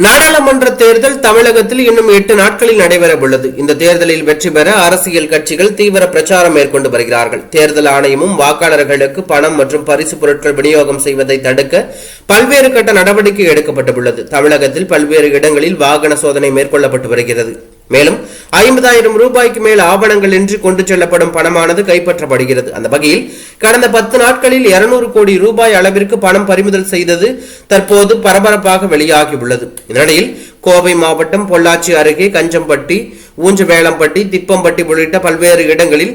நாடாளுமன்ற தேர்தல் தமிழகத்தில் இன்னும் 8 நாட்களில் நடைபெற உள்ளது. இந்த தேர்தலில் வெற்றி பெற அரசியல் கட்சிகள் தீவிர பிரச்சாரம் மேற்கொண்டு வருகிறார்கள். தேர்தல் ஆணையமும் வாக்காளர்களுக்கு பணம் மற்றும் பரிசு பொருட்கள் விநியோகம் செய்வதை தடுக்க பல்வேறு கட்ட நடவடிக்கை எடுக்கப்பட்டுள்ளது. தமிழகத்தில் பல்வேறு இடங்களில் வாகன சோதனை மேற்கொள்ளப்பட்டு வருகிறது. மேலும் 50,000 ரூபாய்க்கு மேல் ஆவணங்கள் இன்றி கொண்டு செல்லப்படும் பணமானது கைப்பற்றப்படுகிறது. அந்த வகையில் கடந்த 10 நாட்களில் 200 கோடி ரூபாய் அளவிற்கு பணம் பறிமுதல் செய்தது தற்போது பரபரப்பாக வெளியாகியுள்ளது. இதனிடையில் கோவை மாவட்டம் பொள்ளாச்சி அருகே கஞ்சம்பட்டி, ஊஞ்சவேளம்பட்டி, திப்பம்பட்டி உள்ளிட்ட பல்வேறு இடங்களில்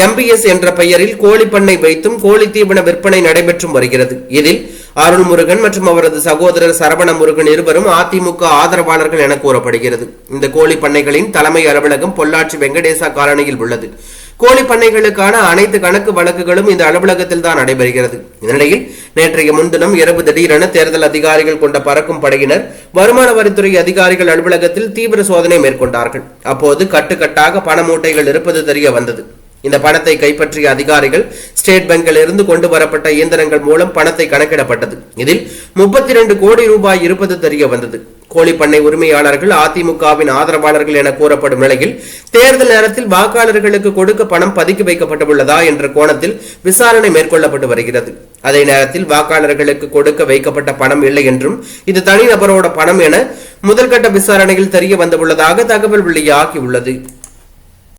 MBS என்ற பெயரில் கோழி பண்ணை வைத்தும் கோழி தீவன விற்பனை நடைபெற்றும் வருகிறது. இதில் அருள்முருகன் மற்றும் அவரது சகோதரர் சரவண முருகன் இருவரும் அதிமுக ஆதரவாளர்கள் என கூறப்படுகிறது. இந்த கோழி பண்ணைகளின் தலைமை அலுவலகம் பொள்ளாச்சி வெங்கடேசா காலனியில் உள்ளது. கோழி பண்ணைகளுக்கான அனைத்து கணக்கு வழக்குகளும் இந்த அலுவலகத்தில் தான் நடைபெறுகிறது. இதனிடையில் நேற்றைய முன்தினம் இரவு திடீரென தேர்தல் அதிகாரிகள் கொண்ட பறக்கும் படையினர் வருமான வரித்துறை அதிகாரிகள் அலுவலகத்தில் தீவிர சோதனை மேற்கொண்டார்கள். அப்போது கட்டுக்கட்டாக பண மூட்டைகள் இருப்பது தெரிய வந்தது. இந்த பணத்தை கைப்பற்றிய அதிகாரிகள் ஸ்டேட் வங்கியில் இருந்து கொண்டு வரப்பட்ட இயந்திரங்கள் மூலம் பணத்தை கணக்கிடப்பட்டது. இதில் 32 கோடி ரூபாய் இருப்பது தெரிய வந்தது. கோழிப்பண்ணை உரிமையாளர்கள் அதிமுகவின் ஆதரவாளர்கள் என கூறப்படும் நிலையில் தேர்தல் நேரத்தில் வாக்காளர்களுக்கு கொடுக்க பணம் பதுக்கி வைக்கப்பட்டுள்ளதா என்ற கோணத்தில் விசாரணை மேற்கொள்ளப்பட்டு வருகிறது. அதே நேரத்தில் வாக்காளர்களுக்கு கொடுக்க வைக்கப்பட்ட பணம் இல்லை என்றும் இது தனிநபரோட பணம் என முதல்கட்ட விசாரணையில் தெரிய வந்துள்ளதாக தகவல் வெளியாகியுள்ளது.